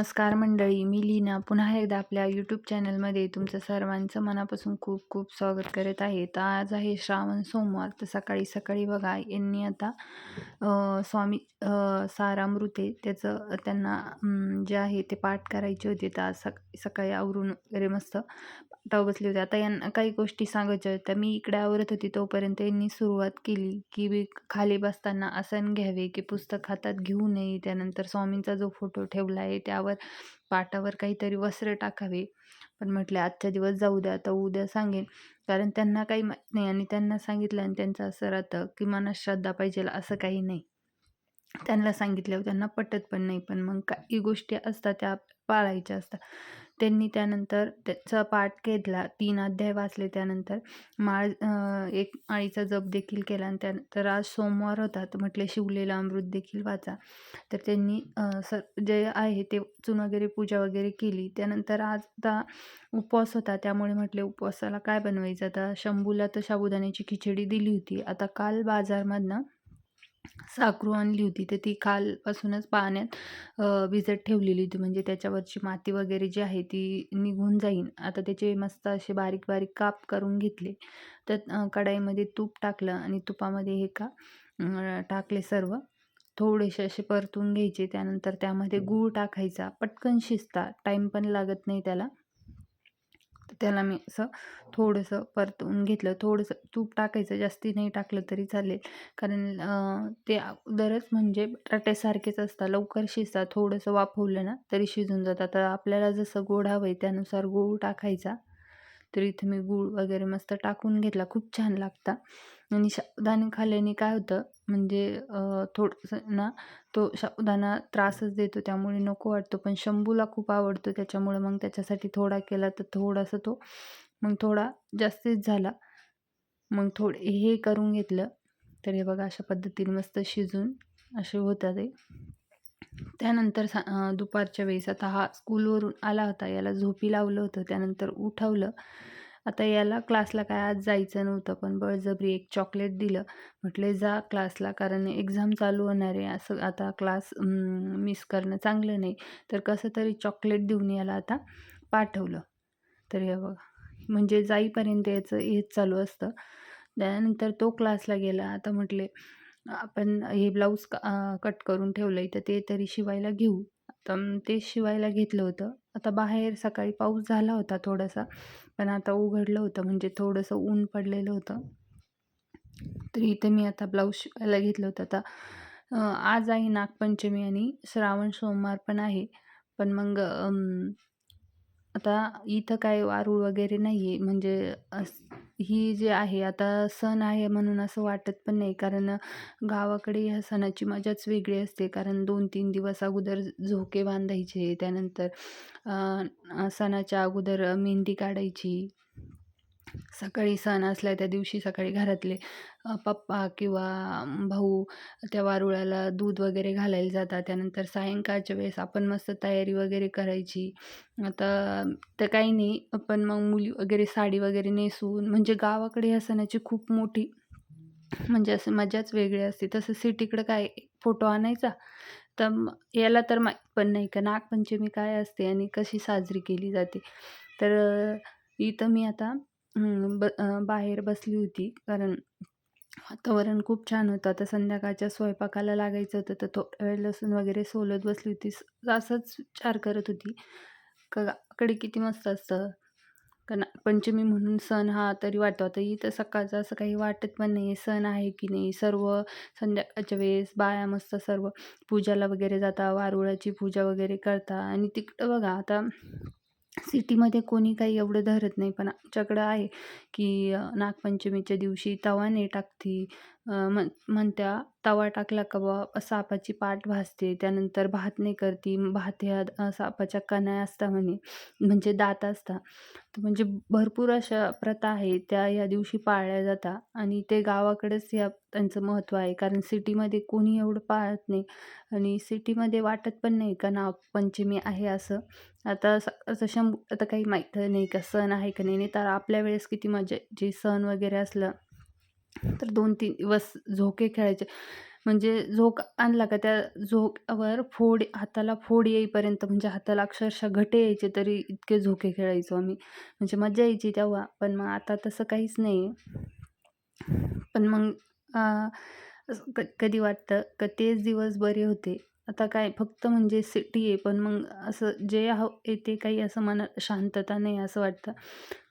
नमस्कार मंडळी, मी लीना पुन्हा एकदा आपल्या यूट्यूब चॅनलमध्ये तुमचं सर्वांचं मनापासून खूप खूप स्वागत करत आहे. तर आज आहे श्रावण सोमवार. तर सकाळी सकाळी बघा यांनी आता स्वामी सारामृत आहे त्याचं त्यांना जे आहे ते पाठ करायचे होते. तर आज सकाळी आवरून वगैरे मस्त पाठावर बसले होते. आता यांना काही गोष्टी सांगायच्या होत्या. मी इकडे आवरत होती तोपर्यंत यांनी सुरुवात केली की खाली बसताना आसन घ्यावे, की पुस्तक हातात घेऊ नये. त्यानंतर स्वामींचा जो फोटो ठेवला आहे त्यावर पाटावर काहीतरी वस्त्र टाकावे. पण म्हटले आजचा दिवस जाऊ द्या, आता उद्या सांगेन. कारण त्यांना काही माहीत नाही आणि त्यांना सांगितलं आणि त्यांचं असं राहतं की मनात श्रद्धा पाहिजे असं काही नाही. त्यांना सांगितल्यावर त्यांना पटत पण नाही. पण मग काही गोष्टी असतात त्या पाळायच्या असतात. त्यांनी त्यानंतर त्याचा पाठ घेतला. 3 अध्याय वाचले. त्यानंतर एक माळीचा जप देखील केला आणि त्यानंतर आज सोमवार होता तर म्हटले शिवलेलं अमृत देखील वाचा. तर त्यांनी जे आहे ते वाचून वगैरे पूजा वगैरे केली. त्यानंतर आज आता उपवास होता त्यामुळे म्हटले उपवासाला काय बनवायचं. आता शंभूला तर साबुदाण्याची खिचडी दिली होती. आता काल बाजारमधनं साकरू आणली होती तर ती कालपासूनच पाण्यात भिजत ठेवलेली होती. म्हणजे त्याच्यावरची माती वगैरे जी आहे ती निघून जाईल. आता त्याचे मस्त असे बारीक बारीक काप करून घेतले. तर कढईमध्ये तूप टाकलं आणि तुपामध्ये हे का टाकले सर्व. थोडेसे असे परतून घ्यायचे. त्यानंतर त्यामध्ये गूळ टाकायचा. पटकन शिजतात, टाईम पण लागत नाही त्याला. तर त्याला मी असं थोडंसं परतवून घेतलं. थोडंसं तूप टाकायचं, जास्ती नाही टाकलं तरी चालेल. कारण ते अगोदरच म्हणजे बटाट्यासारखेच असतात, लवकर शिजतात. थोडंसं वाफवलं ना तरी शिजून जातात. आता आपल्याला जसं गोड हवं आहे त्यानुसार गूळ टाकायचा. तर इथं मी गूळ वगैरे मस्त टाकून घेतला. खूप छान लागतं. आणि साबुदाणे खाल्ल्याने काय होतं म्हणजे थोडंसं ना तो साबुदाणा त्रासच देतो त्यामुळे नको वाटतो. पण शंभूला खूप आवडतो त्याच्यामुळे मग त्याच्यासाठी थोडा केला तर थोडासा तो मग थोडा जास्तीच झाला. मग थोडे हे करून घेतलं. तर हे बघा अशा पद्धतीने मस्त शिजून असे होतात ते. त्यानंतर दुपारच्या वेळेस आता हा स्कूलवरून आला होता. याला झोपी लावलं होतं. त्यानंतर उठवलं. आता याला क्लासला काय आज जायचं नव्हतं. पण बळजबरी एक चॉकलेट दिलं. म्हटले जा क्लासला कारण एक्झाम चालू होणार आहे. असं आता क्लास मिस करणं चांगलं नाही. तर कसं तरी चॉकलेट देऊन याला आता पाठवलं. तर हे बघा म्हणजे जाईपर्यंत याचं हेच चालू असतं. त्यानंतर तो क्लासला गेला. आता म्हटले आपण हे ब्लाऊज कट करून ठेवलंय तर ते तरी शिवायला घेऊ. तर ते शिवायला घेतलं होतं. आता बाहेर सकाळी पाऊस झाला होता थोडासा, पण आता उघडलं होतं म्हणजे थोडंसं ऊन पडलेलं होतं. तर इथे मी आता ब्लाऊज शिवायला घेतलं होतं. आता आज आहे नागपंचमी आणि श्रावण सोमवार पण आहे. पण मग आता इथं काय वारूळ वगैरे नाही आहे. म्हणजे ही जी आहे आता सण आहे म्हणून असं वाटत पण नाही. कारण गावाकडे ह्या सणाची मजाच वेगळी असते. कारण 2-3 दिवस अगोदर झोके बांधायचे. त्यानंतर सणाच्या अगोदर मेहंदी काढायची. सकाळी सण असला त्या दिवशी सकाळी घरातले पप्पा किंवा भाऊ त्या वारुळाला दूध वगैरे घालायला जातात. त्यानंतर सायंकाळच्या वेळेस आपण मस्त तयारी वगैरे करायची. आता तर काही नाही, पण मग मुली वगैरे साडी वगैरे नेसून म्हणजे गावाकडे या सणाची खूप मोठी म्हणजे असं मजाच वेगळी असते. तसं सिटीकडं काय फोटो आणायचा, तर याला तर माहीत पण नाही का नागपंचमी काय असते आणि कशी साजरी केली जाते. तर इथं मी आता बाहेर बसली होती कारण वातावरण खूप छान होतं. आता संध्याकाळच्या स्वयंपाकाला लागायचं होतं, तर थोडा वेळ लसूण वगैरे सोलत बसली होती. असंच विचार करत होती, का गावाकडे किती मस्त असतं. का नागपंचमी म्हणून सण हा तरी वाटतो. आता इथं सकाळचं असं काही वाटत पण नाही सण आहे की नाही. सर्व संध्याकाळच्या वेळेस बाया मस्त सर्व पूजाला वगैरे जातात, वारुळाची पूजा वगैरे करतात आणि तिकडं बघा आता सिटीमध्ये कोणी काही एवढं धरत नाही. पण आमच्याकडं आहे, की नागपंचमीच्या दिवशी तवा नाही टाकती. म्हणत्या तवा टाकला का बुवा सापाची पाठ भाजते. त्यानंतर भात नाही करती. भात ह्या सापाच्या कण्या असतात म्हणे, म्हणजे दात असतात. तर म्हणजे भरपूर अशा प्रथा आहेत त्या या दिवशी पाळल्या जातात आणि ते गावाकडेच या त्यांचं महत्त्व आहे. कारण सिटीमध्ये कोणी एवढं पाळत नाही आणि सिटीमध्ये वाटत पण नाही का नागपंचमी आहे असं. आता असं आता काही माहीत नाही का सण आहे का नाही. नाही तर आपल्या वेळेस किती मजा यायची. सण वगैरे असलं तर 2-3 दिवस झोके खेळायचे. म्हणजे झोक आणला का त्या झोक्यावर हाताला फोड येईपर्यंत म्हणजे हाताला अक्षरशः घटे यायचे तरी इतके झोके खेळायचो आम्ही. म्हणजे मज्जा यायची तेव्हा. पण मग आता तसं काहीच नाही. पण मग असं कधी वाटतं का तेच दिवस बरे होते. आता काय फक्त म्हणजे सिटी आहे, पण मग असं जे येते काही असं मनात शांतता नाही असं वाटतं.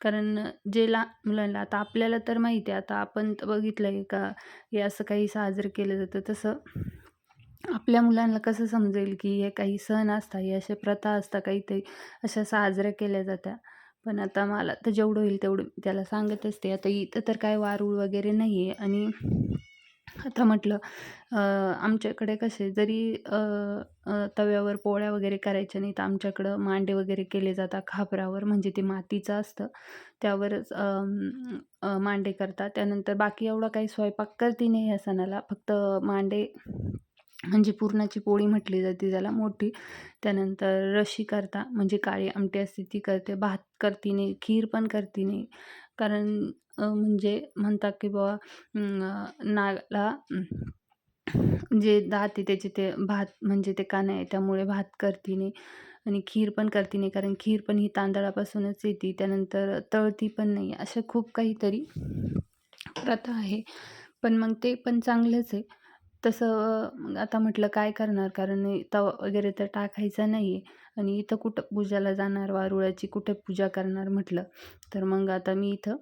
कारण जे लहान मुलांना आता आपल्याला तर माहिती आहे, आता आपण तर बघितलंय का हे असं काही साजरं केलं जातं. तसं आपल्या मुलांना कसं समजेल की हे काही सण असतात, हे अशा प्रथा असतात काहीतरी अशा साजऱ्या केल्या जात्या. पण आता मला तर जेवढं होईल तेवढं मी त्याला सांगत असते. आता इथं तर काय वारूळ वगैरे नाही आहे आणि आता म्हटलं आमच्याकडे कसे जरी तव्यावर पोळ्या वगैरे करायच्या नाही, तर आमच्याकडं मांडे वगैरे केले जातात खापरावर. म्हणजे ते मातीचं असतं त्यावरच मांडे करतात. त्यानंतर बाकी एवढा काही स्वयंपाक करते नाही या सणाला. फक्त मांडे म्हणजे पुरणाची पोळी म्हटली जाते त्याला मोठी. त्यानंतर रशी करता म्हणजे काळी आमटी असते ती करते. भात करते नाही, खीर पण करते नाही. कारण म्हणजे म्हणतात की बाबा नागाला जे दात आहे त्याचे ते भात म्हणजे ते कान आहे त्यामुळे भात करते नाही आणि खीर पण करते नाही. कारण खीर पण ही तांदळापासूनच येते. त्यानंतर तळती पण नाही. अशा खूप काहीतरी प्रथा आहे. पण मग ते पण चांगलंच आहे. तसं मग आता म्हटलं काय करणार कारण तवा वगैरे तर टाकायचा नाही आहे आणि इथं कुठं पूजाला जाणार, वारुळाची कुठे पूजा करणार म्हटलं. तर मग आता मी इथं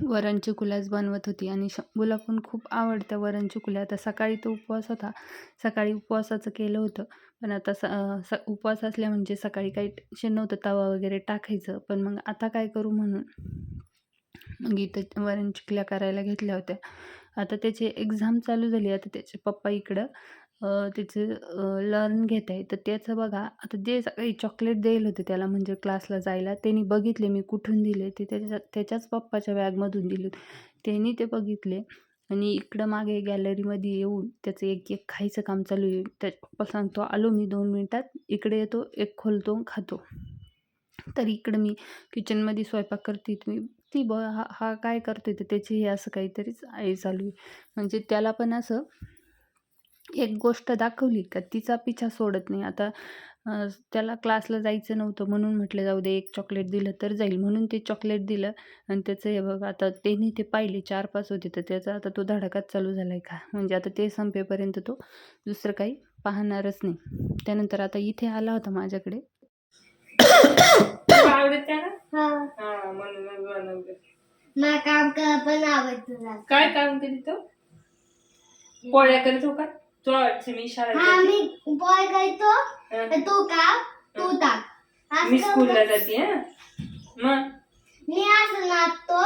वरण चिकुल्याच बनवत होती आणि शंभूला पण खूप आवडतं वरण चिकुल्या. आता सकाळी तो उपवास होता. सकाळी उपवासाचं केलं होतं. पण आता उपवास असल्या म्हणजे सकाळी काही टेन्शन नव्हतं तवा वगैरे टाकायचं. पण मग आता काय करू म्हणून मग इथं वरण चिकल्या करायला घेतल्या होत्या. आता त्याची एक्झाम चालू झाली. आता त्याचे पप्पा इकडं त्याचं लर्न घेत आहे. तर त्याचं बघा आता जे सकाळी चॉकलेट द्यायला होते त्याला म्हणजे क्लासला जायला त्यांनी बघितले मी कुठून दिले ते त्याच्याच पप्पाच्या बॅगमधून दिले होते. त्यांनी ते बघितले आणि इकडं मागे गॅलरीमध्ये येऊन त्याचं एक एक खायचं काम चालू आहे. त्याचा पप्पा सांगतो, "आलो मी 2 मिनिटात." इकडे येतो, एक खोलतो, खातो. तर इकडं मी किचनमध्ये स्वयंपाक करते. ती हा काय करतोय तर त्याची हे असं काहीतरीच आहे चालू आहे. म्हणजे त्याला पण असं एक गोष्ट दाखवली का तिचा पिछा सोडत नाही. आता त्याला क्लासला जायचं नव्हतं म्हणून म्हटलं जाऊ दे एक चॉकलेट दिलं तर जाईल म्हणून ते चॉकलेट दिलं आणि त्याचं हे बघा आता त्यांनी ते पाहिले 4-5 होते तर त्याचा आता तो धडाकाच चालू झाला आहे का म्हणजे आता ते संपेपर्यंत तो दुसरं काही पाहणारच नाही. त्यानंतर आता इथे आला होता माझ्याकडे. आवडत त्याला म्हणून बनवलं. मला काम कर पण आवडतं. काय काम करीत हो? पोळ्या करत हो का? तू मी शाळेत मी पोळ्या करतो तू का तू टाक मी स्कूलला जाते. मग मी असं नाचतो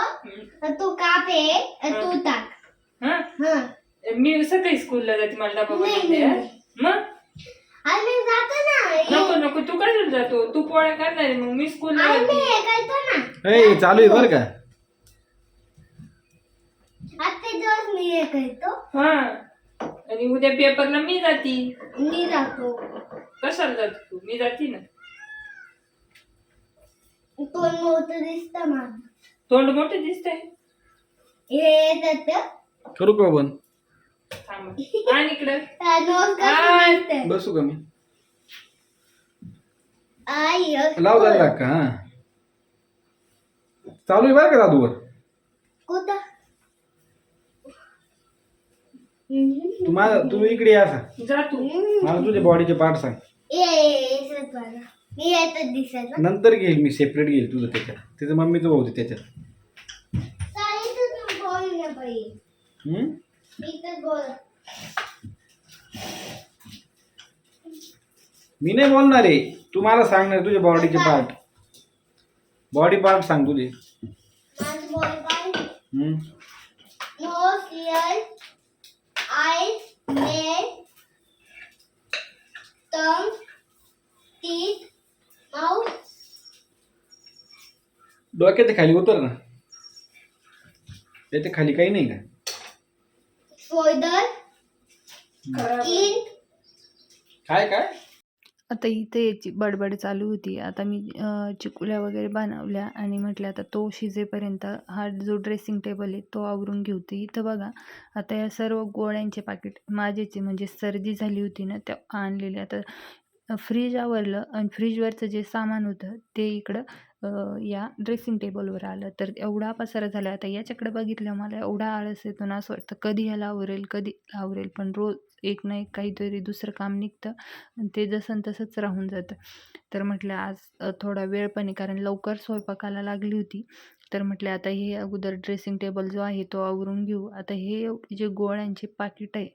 तू कापे तू टाक. मी सकाळी स्कूलला जाते मला डबा बनवते. मग मी जातो ना. नको नको तू काय जातो तू पोळ्या करणार मग मी स्कूलला जाते. चालू आहे बरं का आजचे दिवस मी हे करतो. आणि उद्या पेपरला मी जातो. कशाला जातो तू? मी जाते ना. तोंड मोठं दिसतं माझं. तोंड मोठं दिसतंय. हे करू का बन आणि इकडं बसू का मी लाव दादा का चालू आहे बरं का दादूवर कुठं तू इकडे या जा तू. मला तुझ्या बॉडीचे पार्ट सांग मी येतच दिसत नंतर घेईल मी सेपरेट घेईल तुझं त्याच्यात त्याचं मम्मीचं भाऊ त्याच्यात मी नाही बोलणार आहे तू मला सांगणार तुझे बॉडीचे बॉडी पार्ट सांग तुझे Nose, ears, eyes, neck, tongue, teeth, mouth. डोक्याच्या खाली उतर ना त्याच्या खाली काही नाही का Shoulder, skin, काय आता इथे याची बडबड चालू होती. आता मी चिकुल्या वगैरे बनवल्या आणि म्हटलं आता तो शिजेपर्यंत हा जो ड्रेसिंग टेबल आहे तो आवरून घेऊ. तर इथं बघा, आता या सर्व गोळ्यांचे पाकीट माझेच आहे, म्हणजे सर्दी झाली होती ना त्या आणलेले. आता फ्रीज आवरलं आणि फ्रीजवरचं जे सामान होतं ते इकडं या ड्रेसिंग टेबलवर आलं. तर एवढा पसारा झाला. आता याच्याकडे बघितल्यावर मला एवढा आळस येतो ना, असं वाटतं कधी ह्याला आवरेल, कधी आवरेल. पण रोज एक ना एक काहीतरी दुसरं काम निघतं आणि ते जसं न तसंच राहून जातं. तर म्हटलं आज थोडा वेळ पण आहे, कारण लवकर स्वयंपाकाला लागली होती. तर म्हटलं आता हे अगोदर ड्रेसिंग टेबल जो आहे तो आवरून घेऊ. आता हे जे गोळ्यांचे पाकीट आहे,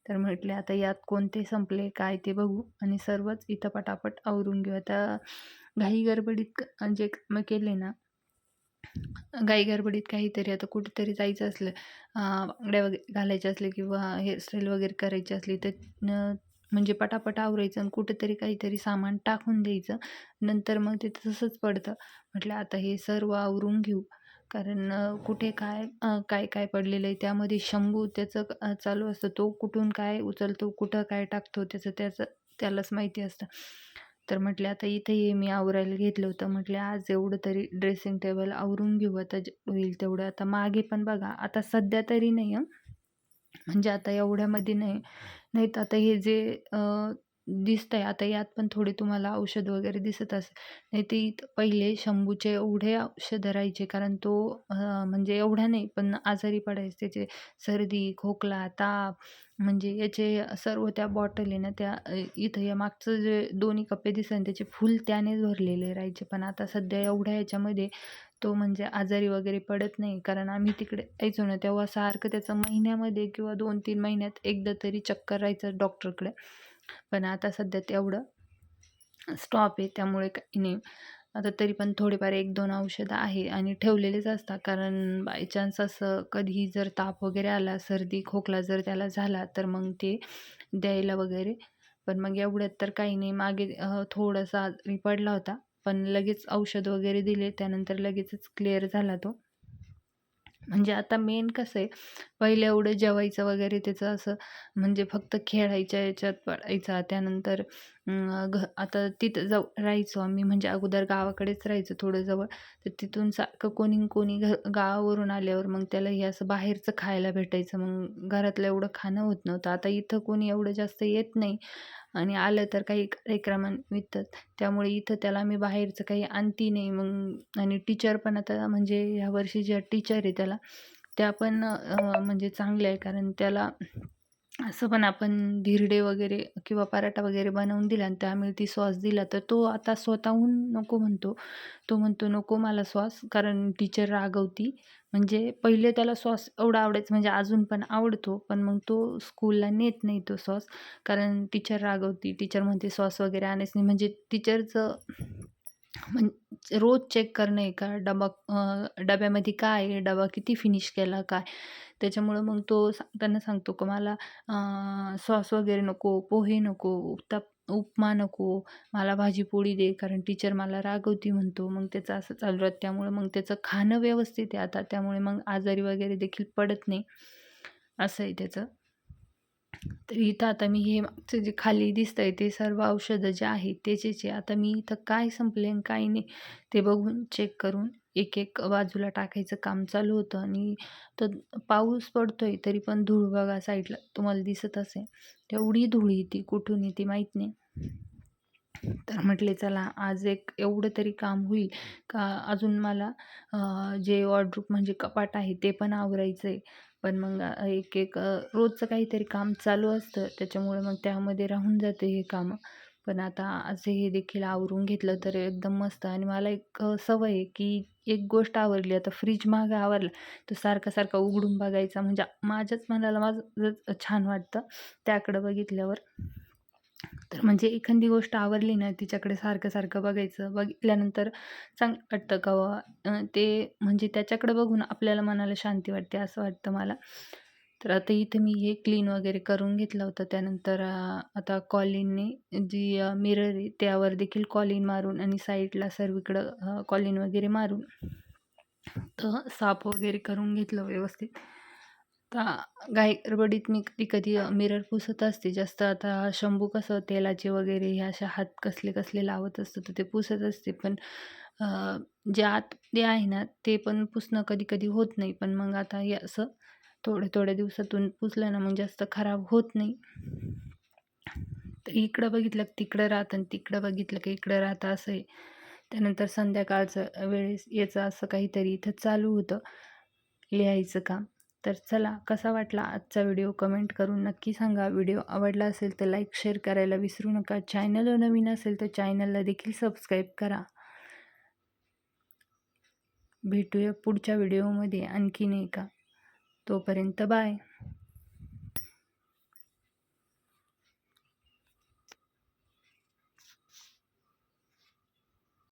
तर म्हटले आता यात कोणते संपले काय ते बघू आणि सर्वच इथं पटापट आवरून घेऊ. आता घाई गडबडीत जे कामं केले ना, घाई गडबडीत काहीतरी आता कुठेतरी जायचं असलं, बांगड्या वगैरे घालायच्या असल्या किंवा हेअरस्टाईल वगैरे करायची असली तर म्हणजे पटापट आवरायचं आणि कुठेतरी काहीतरी सामान टाकून द्यायचं. नंतर मग ते तसंच पडतं. म्हटलं आता हे सर्व आवरून घेऊ. कारण कुठे काय काय काय पडलेलं आहे त्यामध्ये शंभू त्याचं चालू असतं. तो कुठून काय उचलतो, कुठं काय टाकतो त्याचं त्यालाच माहिती असतं. तर म्हटले आता इथे ये, मी आवरायला घेतलं होतं. म्हटले आज एवढं तरी ड्रेसिंग टेबल आवरून घेऊ, आता जे होईल तेवढं. आता मागे पण बघा, आता सध्या तरी नाही म्हणजे आता एवढ्यामध्ये नाही. नाहीतर आता हे जे दिसतंय आता यात पण थोडे तुम्हाला औषध वगैरे दिसत असेल. नाहीतर इथं पहिले शंभूचे एवढे औषधं राहायचे, कारण तो म्हणजे एवढा नाही पण आजारी पडायचे. त्याचे सर्दी, खोकला, ताप, म्हणजे याचे सर्व त्या बॉटल आहे ना त्या इथं या मागचं जे दोन्ही कप्पे दिसतात त्याचे फुल त्यानेच भरलेले राहायचे. पण आता सध्या एवढ्या ह्याच्यामध्ये तो म्हणजे आजारी वगैरे पडत नाही. कारण आम्ही तिकडे जायचो ना तेव्हा सारखं त्याचं महिन्यामध्ये किंवा 2-3 महिन्यात एकदा तरी चक्कर राहायचं डॉक्टरकडे. पण आता सध्या तेवढं स्टॉप आहे, त्यामुळे काही नाही. आता तरी पण थोडेफार 1-2 औषधं आहे आणि ठेवलेलेच असतात. कारण बाय चान्स असं कधीही जर ताप वगैरे आला, सर्दी, खोकला जर त्याला झाला तर मग ते द्यायला वगैरे. पण मग एवढ्यात तर काही नाही. मागे थोडासा आजारी पडला होता. पण लगेच औषध वगैरे दिले. त्यानंतर लगेचच क्लिअर झाला तो. म्हणजे आता मेन कसं आहे, पहिलं एवढं जेवायचं वगैरे त्याचं असं म्हणजे फक्त खेळायच्या याच्यात पडायचा. त्यानंतर आता तिथं जाऊ राहायचो आम्ही, म्हणजे अगोदर गावाकडेच राहायचो थोडं जवळ. तर तिथून सारखं कोणी गावावरून आल्यावर मग त्याला हे असं बाहेरचं खायला भेटायचं. मग घरातलं एवढं खाणं होत नव्हतं. आता इथं कोणी एवढं जास्त येत नाही आणि आलं तर काही कार्यक्रमानिमित्तच. त्यामुळे इथं त्याला मी बाहेरचं काही आणती नाही. मग आणि टीचर पण आता म्हणजे ह्या वर्षी ज्या टीचर आहे त्याला, त्या पण म्हणजे चांगल्या आहे. कारण त्याला असं पण आपण धिरडे वगैरे किंवा पराठा वगैरे बनवून दिला आणि त्यामुळे ती सॉस दिला तर तो आता स्वतःहून नको म्हणतो. तो म्हणतो नको मला सॉस, कारण टीचर रागवती. म्हणजे पहिले त्याला सॉस एवढा आवडायचा, म्हणजे अजून पण आवडतो. पण मग तो स्कूलला नेत नाही तो सॉस, कारण टीचर रागवती. टीचर म्हणते सॉस वगैरे आणायचं नाही. म्हणजे टीचरचं म्हणजे रोज चेक करणं आहे का डब्यामध्ये काय आहे, डबा किती फिनिश केला काय. त्याच्यामुळं मग तो सांगताना सांगतो की मला सॉस वगैरे नको, पोहे नको, उपमा नको, मला भाजी-पोळी दे, कारण टीचर मला रागवती म्हणतो. मग त्याचं असं चालू राहतं. त्यामुळे मग त्याचं खाणं व्यवस्थित आहे आता. त्यामुळे मग आजारी वगैरे देखील पडत नाही. असं आहे त्याचं. तर इथं आता मी हे मागचं जे खाली दिसतंय ते सर्व औषधं जे आहेत त्याचेच आहे. आता मी इथं काय संपले आणि काय नाही ते बघून चेक करून एक बाजूला टाकायचं काम चालू होतं. आणि तर पाऊस पडतोय तरी पण धूळ बघा साईडला तुम्हाला दिसत असेल. तेवढी धूळ येते, कुठून येते माहीत नाही. तर म्हटले चला आज एक एवढं तरी काम होईल का. अजून मला जे वॉर्डरोब म्हणजे कपाट आहे ते पण आवरायचं आहे. पण मग रोजचं काहीतरी काम चालू असतं, त्याच्यामुळे मग त्यामध्ये राहून जाते हे कामं. पण आता आज हे देखील आवरून घेतलं तर एकदम मस्त. आणि मला एक सवय आहे की एक गोष्ट आवरली, आता फ्रीज मागं आवरलं तर सारखं उघडून बघायचा, म्हणजे माझ्याच मनाला माझं छान वाटतं त्याकडं बघितल्यावर. तर म्हणजे एखादी गोष्ट आवडली ना तिच्याकडे सारखं बघायचं. बघितल्यानंतर चांगलं वाटतं का ते म्हणजे त्याच्याकडे बघून आपल्याला मनाला शांती वाटते असं वाटतं मला. तर आता इथं मी हे क्लीन वगैरे करून घेतलं होतं. त्यानंतर आता कॉलिनने जी मिरर आहे त्यावर देखील कॉलिन मारून आणि साईडला सर्वीकडं कॉलिन वगैरे मारून तर साफ वगैरे करून घेतलं व्यवस्थित. आता घाई गडबडीत मी कधी कधी मिरर पुसत असते जास्त. आता शंभू कसं तेलाचे वगैरे हे अशा हात कसले कसले लावत असतं तर ते पुसत असते. पण जे आतमध्ये आहे ना ते पण पुसणं कधी कधी होत नाही. पण मग आता हे असं थोड्या थोड्या दिवसातून पुसलं ना मग जास्त खराब होत नाही. तर इकडं बघितलं की तिकडं राहतं आणि तिकडं बघितलं की इकडं राहतं असं आहे. त्यानंतर संध्याकाळचं वेळेस याचं असं काहीतरी इथं चालू होतं लिहायचं काम. तर चला, कसा वाटला आजचा व्हिडिओ कमेंट करून नक्की सांगा. व्हिडिओ आवडला असेल तर लाईक शेअर करायला विसरू नका. चॅनलवर नवीन असेल तर चॅनलला देखील सबस्क्राईब करा. भेटूया पुढच्या व्हिडिओमध्ये आणखीन एका. तोपर्यंत बाय.